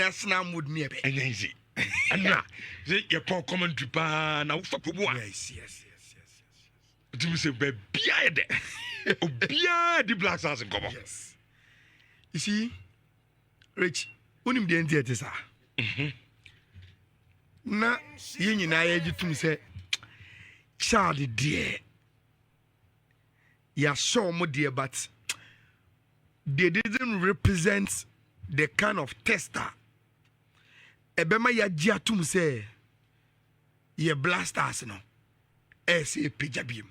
personal mood near and easy. And now, your poor commentary pa now for yes. Do you say baby the Black Stars in cover? Yes. You see, Rich, unim the entity sir. Na yin na ye jitum say child dear. Ya show mo dear, but they didn't represent the kind of tester. Ebema ya jiatum say ye blasters no. Say pijabim.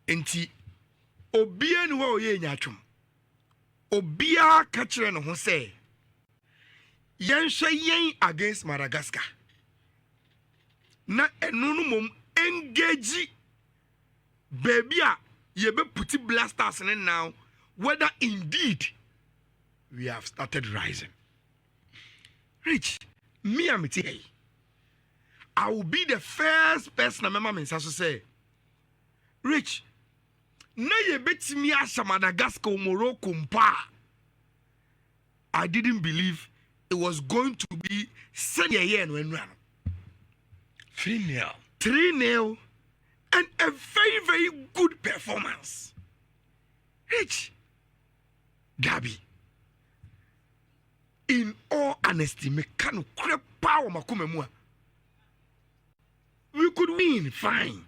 Enti obia ni wo ye nyatwum. Obia ka kire no ho say yenhwe yen against Madagascar. Na enunu mom engage baby a ye be puti blasters in now whether indeed we have started rising. Rich, me am it here. I will be the first person I remember say, Rich, na ye bet me as Madagascar Morocco mpa. I didn't believe it was going to be 3-0. 3-0. And a very, very good performance. Rich, Gabi, in all honesty, me can creep power makumemua. We could win, fine.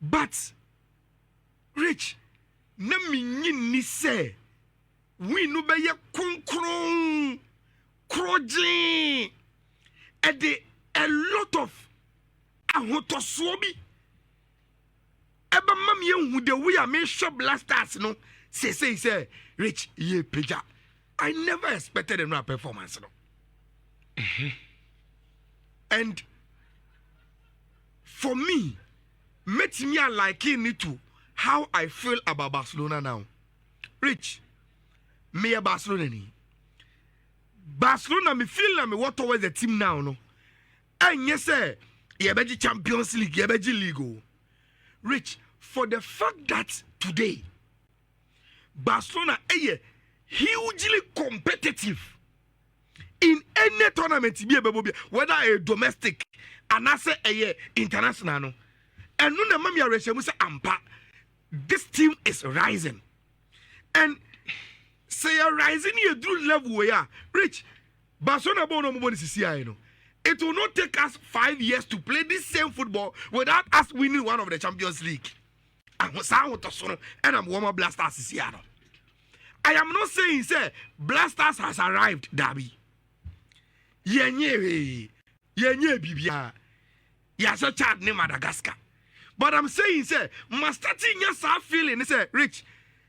But, Rich, na ni say, we no be ye konkron, krojin, and a lot of ahotosobi. Eba mam ye hu de we am sure blasters no. Say, Rich, ye peja. I never expected a performance no. And for me, met me liking it to how I feel about Barcelona now. Rich, me a Barcelona ni. Barcelona me feel na me what towards the team now no. And yes sir, ye beji Champions League, ye beji League. Rich, for the fact that today Barcelona hugely competitive in any tournament, whether a domestic and I say a international no. And no na mami areshe say ampa. This team is rising. And say you're rising you do level where Rich Barcelona bono mo CCI no. It will not take us 5 years to play this same football without us winning one of the Champions League. And I'm warmer Blasters CCI no. I am not saying say Blasters has arrived, Dabi. Yenye bibia. Yasa chat ne Madagascar. But I'm saying say mastati nya feeling say Rich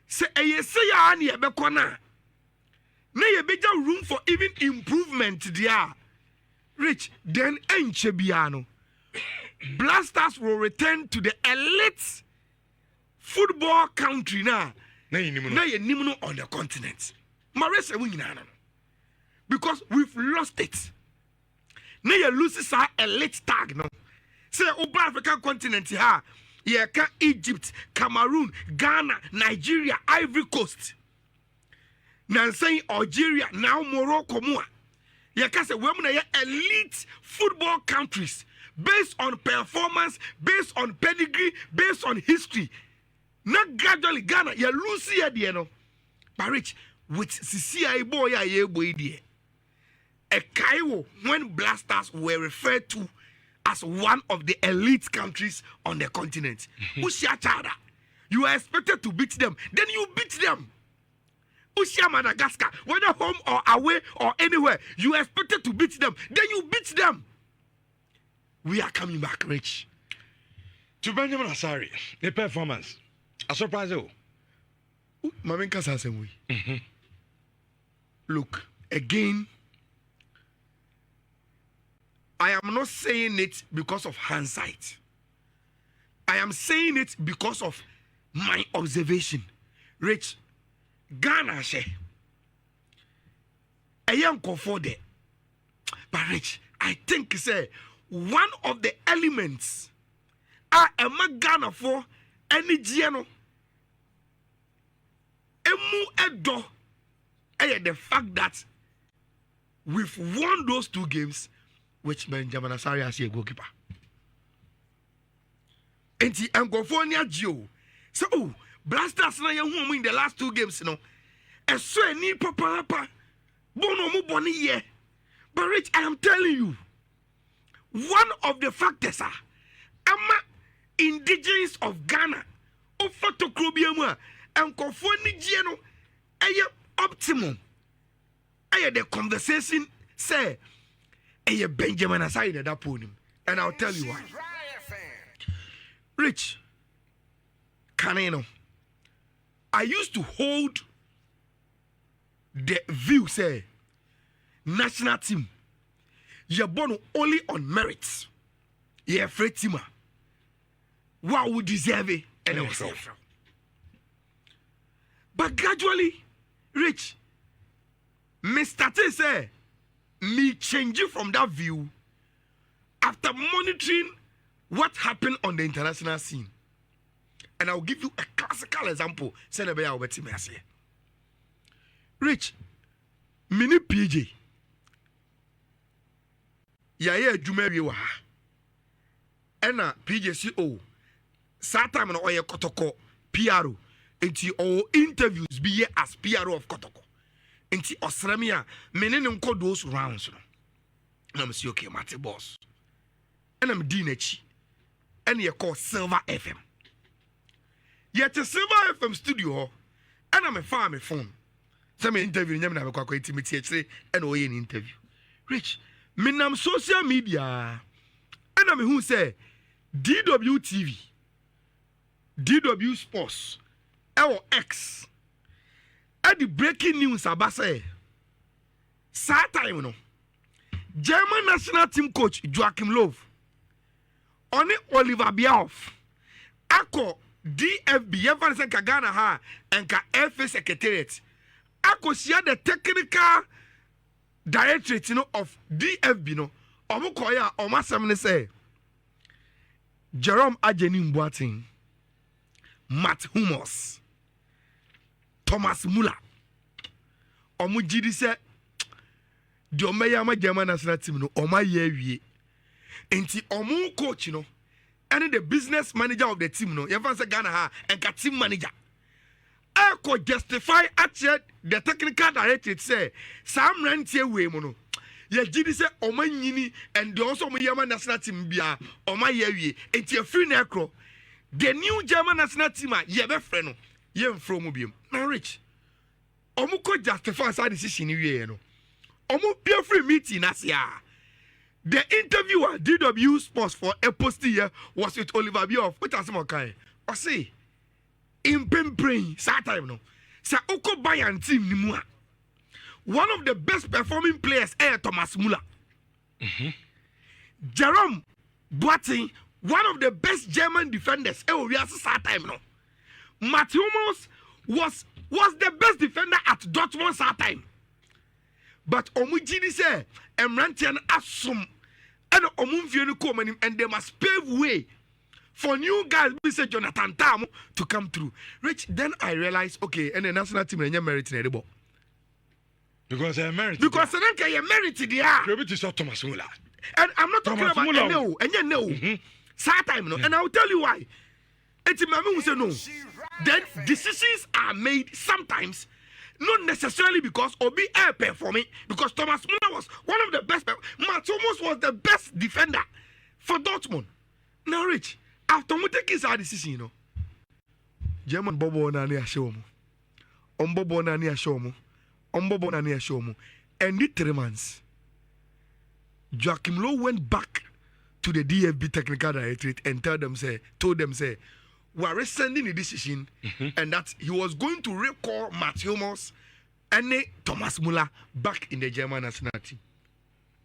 say say ya ani ebekọ na. Na ye beja room for even improvement there. Rich then enche bia no. Blasters will return to the elite football country now. Na ye nimu on the continent. Marese we nyina no. Because we've lost it. Na ye lose our elite tag no. Say Oba African continent ha. Ye ka Egypt, Cameroon, Ghana, Nigeria, Ivory Coast. Now saying Algeria, now Morocco more. Ye ka say we na elite football countries based on performance, based on pedigree, based on history. Not gradually Ghana, ye lose here there no. But Rich, with CCI boy ye boy there. A Kaiwo when Blasters were referred to as one of the elite countries on the continent. You are expected to beat them. Then you beat them. Ushia Madagascar, whether home or away or anywhere, you are expected to beat them. Then you beat them. We are coming back, Rich. To Benjamin Asare, the performance. A surprise. Look, again, I am not saying it because of hindsight. I am saying it because of my observation. Rich, Ghana she. I am comforted. But Rich, I think say one of the elements are a Ghana for any Giano. Emu edo the fact that we've won those 2 games, which Benjamin Asare has a goalkeeper. And the Anglophone Geo. So, Blasters na who in the last 2 games, and so ni papa bono mo boni ye. But Rich, I am telling you, one of the factors are indigenous of Ghana, of Photocrobium, and Kofoni Giano, optimum. The conversation say, Benjamin Asare that podium, and I'll tell you why. Rich, Caneno, I used to hold the view, say, national team, you're born only on merits. You're a free teamer. What would deserve it? And but gradually, Rich, me started say, me changing from that view after monitoring what happened on the international scene. And I'll give you a classical example. Rich, mini PJ. Yaya Jumebi wa. Ena PJCO. Satam no oye Kotoko PRO. Enti o interviews be as PRO of Kotoko. Enti Osramia menene nko those rounds no. Na me say okay, Mate boss. And I'm Dinechi. And you call Silver FM. Yet a Silver FM studio, and I'm a farm phone. Some interview, you never quite intimate and we an interview. Rich, minam social media, and I'm who say DWTV, DW Sports, LX, and the breaking news about say, Saturday, German national team coach Joachim Löw. On it, Oliver Bierhoff. Ako DFB, Yevan Senka Ghana ha, and ka FA Secretariat. Ako share the technical directorate, of DFB, Omo koya, Oma Samne say, Jerome Ajeni Mboating, Matt Hummels, Thomas Muller, Omo Jidi say, the Omeyama German national team, Oma Yewie. Enti omu coach and the business manager of the team you fancy Ghana ha and ka team manager I could justify actually the technical director say Sam Rantie we mo no ye gidi say omanyini and the also German national team bia omayewie enti free na ekro the new German national team ye be frɛ no ye mfro mu biem na Rich omu could justify that decision wie no omu pia free meeting asia. The interviewer DW Sports for a post here was with Oliver Bierhoff. What has more kind? Or say, in Pembrain, Saturday no. Say Oko Bayern team Nimua. One of the best performing players, Thomas Muller. Jerome Boateng, one of the best German defenders. We are Saturday no. Matt Hummels was the best defender at Dortmund Saturday. But Omujini say, Emrantian Assum and Omunfienu come and they must pave way for new guys, Mr. Jonathan Tam, to come through. Rich, then I realized, okay, and the national team and merit in the because I merit. Because I don't merit there. Maybe to stop Thomas Muller. And I'm not talking about no, and you know, time, and I'll tell you why. It's Mamma who say no. Then decisions are made sometimes. Not necessarily because Obi Air performing, because Thomas Muller was one of the best. Matt Hummels was the best defender for Dortmund. Now, Rich, after we take his decision, German Bobo Nani Ashomu, Bobo Nani Ashomu, Bobo Nani Ashomu, and the 3 months, Joachim Löw went back to the DFB technical directorate and told them, say, we are rescinding the decision and that he was going to recall Matt Hummels and Thomas Muller back in the German national team.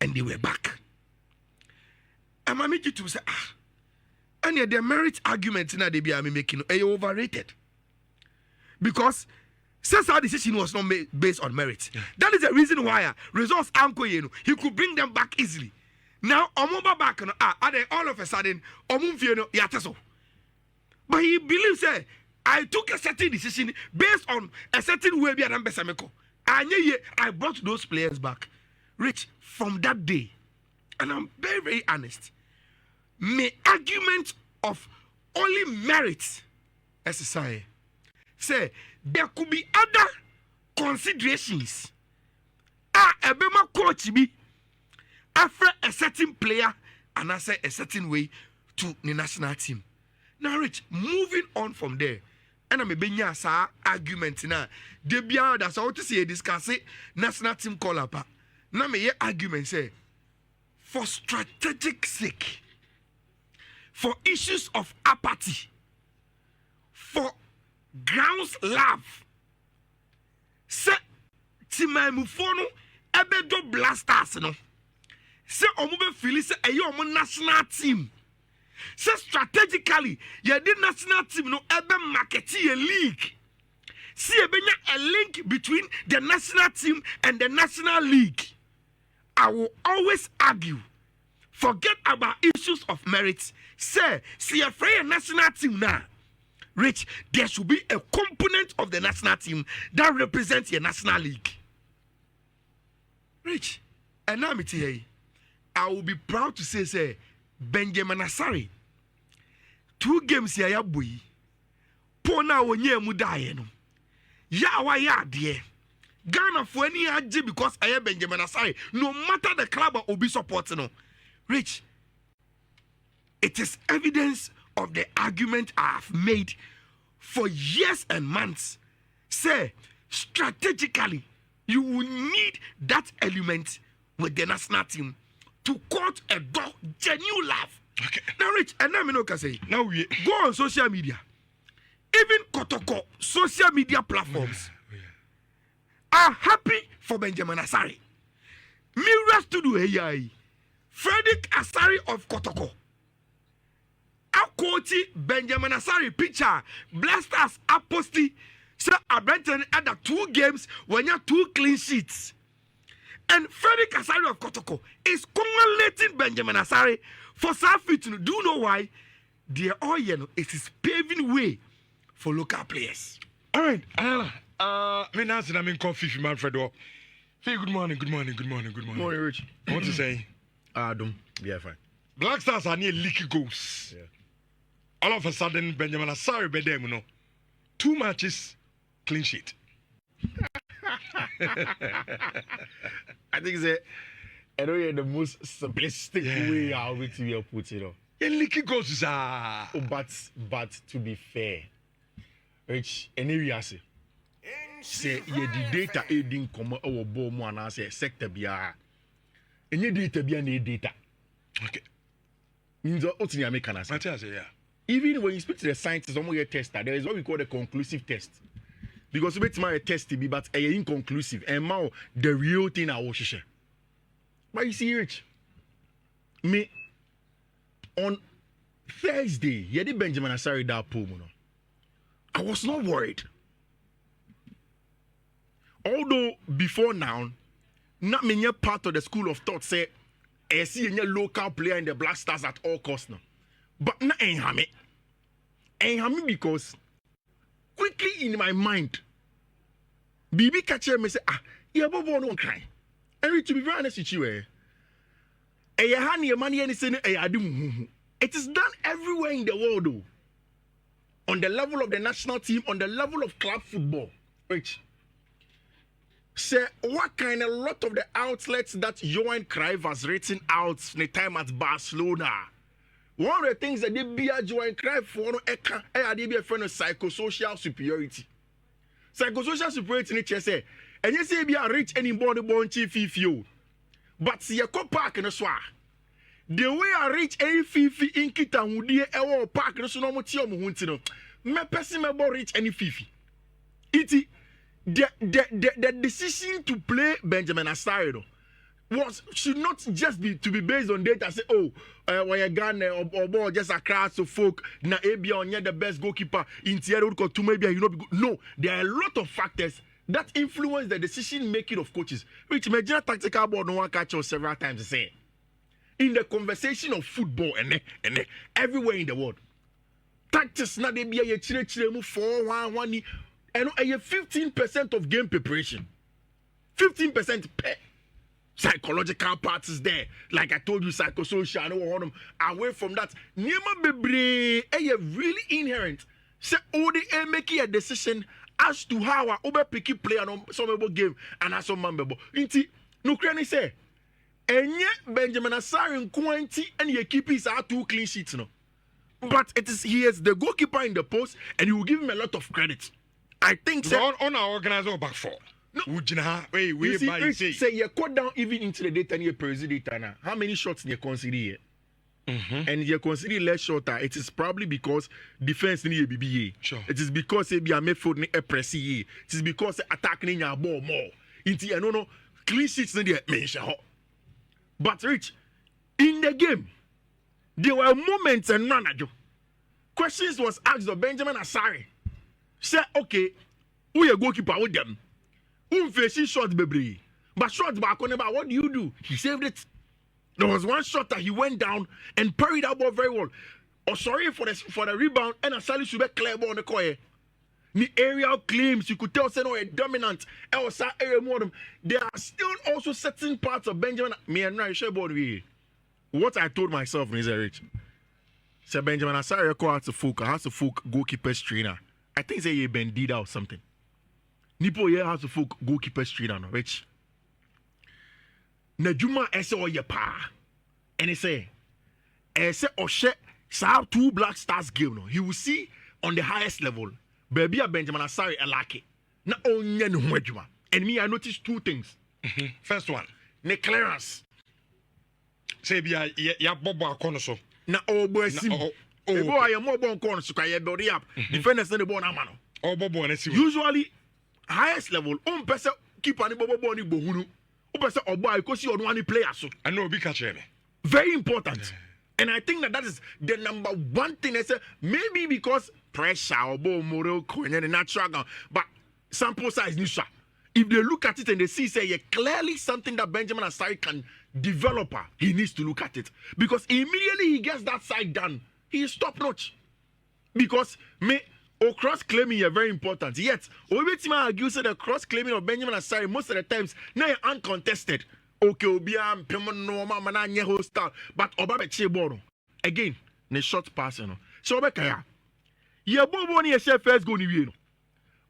And they were back. And I make you to say, and the merit arguments in the BM making are overrated. Because since our decision was not made based on merit. Yeah. That is the reason why results anko he could bring them back easily. Now, Omoba back all of a sudden, Omumfieno yateso. But he believes I took a certain decision based on a certain way be an ambesameko. I brought those players back. Rich, from that day, and I'm very, very honest, my argument of only merit as a say there could be other considerations. Ebema coach be after a certain player and I say a certain way to the national team. Now, Rich, moving on from there, and I'm a benya sa argument na debia that's how to say discuss it national team call up. Now me argument say for strategic sake, for issues of apathy, for grounds love, say timamufono ebedo blasters no. Say omube feel say eyo omo national team. Say strategically, ye the national team no ebe marketi a league. See a link between the national team and the national league. I will always argue. Forget about issues of merit. Say, see a free national team now. Rich, there should be a component of the national team that represents your national league. Rich, and now me tell you, I will be proud to say, Benjamin Asare, 2 games here, boy. Pona wonye mudaye no. Ya wa ya de. Ghana for any aje because I am Benjamin Asare. No matter the club or be supporting no. Rich, it is evidence of the argument I have made for years and months. Say, strategically, you will need that element with the national team to cut a door, genuine love. Okay. Now, Rich, and now me know can say. Now we Go on social media. Even Kotoko social media platforms are happy for Benjamin Asare. Mirrors to do AI. Frederick Asare of Kotoko. Akoti Benjamin Asare picture. Blasters aposti. So Abenton had 2 games when you have 2 clean sheets. And Frederick Asare of Kotoko is congratulating Benjamin Asare for Safit. Do you know why? They are it is paving way for local players. all right, Ayala. Me now say I'm in coffee for Manfred. Hey, good morning. Morning, Rich. I want to say, Don't. Yeah, fine. Black Stars are near leaky goals. Yeah. All of a sudden, Benjamin Asare be them, 2 matches, clean sheet. I think it's the most simplistic way how we to put it on. Yeah, leaky goals are. But to be fair, Rich, any we say you the data aiding come our ball more and say sector biya. Any data biya any data. Okay. Means what you make an answer. Yeah. Even when you speak to the scientists, your tester, there is what we call the conclusive test. Because it's my test to be, but inconclusive. And now the real thing I will share. But you see, Rich, me on Thursday, you did Benjamin Asare that poem. I was not worried. Although before now, not many part of the school of thought say, I see any local player in the Black Stars at all costs now. But not Enhame. Enhame because quickly in my mind, Bibi catcher me say, yeah, Bobo no cry. And to be very honest with you, it is done everywhere in the world, though. On the level of the national team, on the level of club football. Rich. Say, what kind of lot of the outlets that Johan Cruyff has written out in the time at Barcelona? One of the things that they be a Johan Cruyff for they be a friend of psychosocial superiority. Psychosocial superiority nature say, and you say be a rich anybody born chief you. But see a co park in a swar. The way I reach any fifi in Kita would be a park no so no mutio muhuntino. Me person me reach any fifi. Iti the decision to play Benjamin Asare should not just be to be based on data. Say, when you Ghana or just a class of folk na ABA on the best goalkeeper in Tierra to maybe you know. No, there are a lot of factors that influence the decision making of coaches. Which major tactical board no one catch us several times say in the conversation of football and everywhere in the world. Tactics na they be a chire move 4-1-1 and 15% of game preparation. 15% per psychological part is there. Like I told you, psychosocial, no away from that. Niema bebre really inherent. Say only making a decision as to how I over picky player on some game and as some member. Inti no crane say enye Benjamin Asare Nkwanti and your keepers are 2 clean sheets no. But he is the goalkeeper in the post and you will give him a lot of credit. I think so on our organizer back 4. No, you say you cut down even into the data and you president now. How many shots you consider here? And you consider less shorter. It is probably because defense need BBA. Sure. It is because they be a midfield ni press. It is because attacking your ball more. Into no clean sheets need mention. But Rich, in the game, there were moments and none of questions was asked of Benjamin Asare. Say, okay, who you goalkeeper with them? Who facing shot baby? But shot back on about what do you do? He saved it. There was one shot that he went down and parried that ball very well. Oh, sorry for the rebound and Asare should be clear ball on the court. The aerial claims you could tell say no a dominant. There are still also certain parts of Benjamin. Me and I share board with what I told myself is Rich. Say Benjamin Asare has to folk goalkeeper's trainer. I think say he Bendida or something. Nipo here has to folk goalkeeper's trainer, no, Rich. Najuma ese oye pa. And he say Oshe sa 2 Black Stars game no. He will see on the highest level. Baby Benjamin Asare elake. Na onye no ho adwuma. And me I noticed 2 things. First one, ne clearance. say bia ya bobo akono so. Na obo asim. Ebo aye mo bon corner so ka ye build up. Defenders na the ball na ma no. Obo na si. Usually highest level person keeper ni bobo ni bohunu. Person obo ay ko si onu ani player so. I know obi catch me. Very important. And I think that is the number 1 thing. I say maybe because pressure or moral coin natural gun, but sample size new shot. If they look at it and they see say yeah, clearly something that Benjamin Asare can develop, he needs to look at it because immediately he gets that side done, he is top notch. Because cross claiming is very important. Yet, Obetima argues that the cross claiming of Benjamin Asare most of the times now uncontested. Okay, Obiam, Pemono, Mananya hostile, but Obabe Chebono. Again, the short pass, you know. So, Bekaya, you bobo ni a first go ni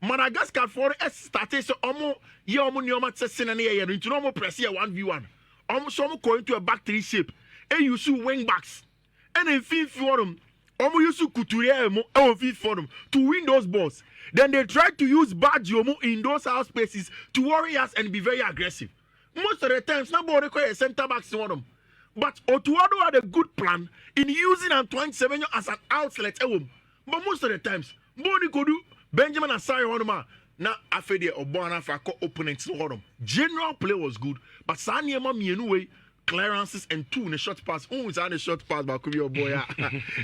Madagascar for S started so almost Yoma Tessina near into normal press here 1v1. Almost some going to a back 3 shape. And you see wing backs. And in fifth forum, almost you see Couturier or fifth forum to win those balls. Then they try to use Badjomo in those house spaces to worry us and be very aggressive. Most of the times, nobody requires a center back to them. But Otuado had a good plan in using Antoine Semenyo as an outlet. But most of the times, Boni could do Benjamin Asare Honoma. Now, after the Obana for opponents, general play was good, but Sanyama Mienue clearances and 2 in the short pass. Oh, it's on the short pass, but could be a boy.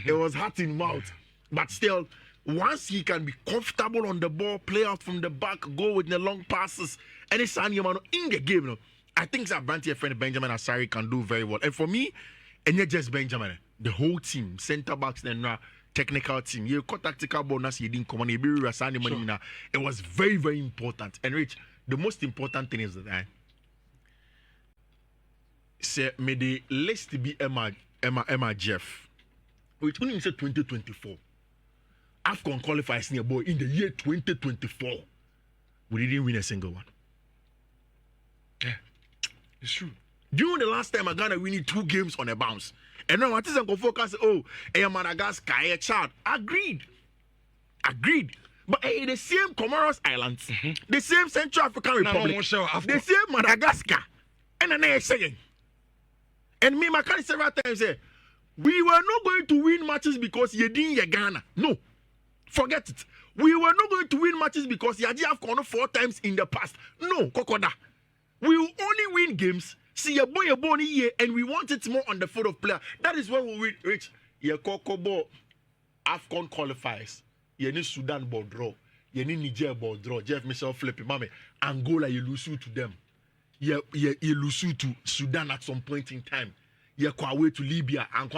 It was hot in mouth. But still, once he can be comfortable on the ball, play out from the back, go with the long passes, and it's Sanyama in the game. I think that Branty friend Benjamin Asare can do very well. And for me, and not just Benjamin, the whole team, center backs, and technical team, you got tactical bonus, you didn't come on, it was very, very important. And Rich, the most important thing is that say, may the list be Emma Jeff, which only said 2024. AFCON qualifies near boy in the year 2024. We didn't win a single one. Yeah. It's true. During the last time Ghana winning 2 games on a bounce. And now what is Uncle Focus? Oh, Madagascar, a child. Agreed. But the same Comoros Islands, the same Central African Republic, the same Madagascar, and then saying. And me, my country several times say, we were not going to win matches because you didn't Ghana. No. Forget it. We were not going to win matches because Yaji have gone 4 times in the past. No, Kokoda. We will only win games, see a boy here, and we want it more on the foot of player. That is when we win. Rich, your Kokobo AFCON qualifiers. You need Sudan ball draw. You need Niger ball draw. Jeff Michel flipping, mame. Angola, you lose to them. You lose to Sudan at some point in time. You go away to Libya and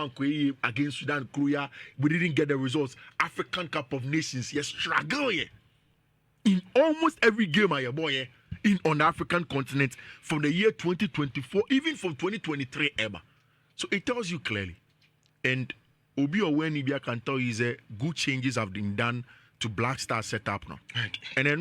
against Sudan, Korea. We didn't get the results. African Cup of Nations, you struggle here. In almost every game, your boy, on the African continent from the year 2024, even from 2023 ever. So it tells you clearly. And Obi Owenibia can tell you that good changes have been done to Black Star setup now. Right. And then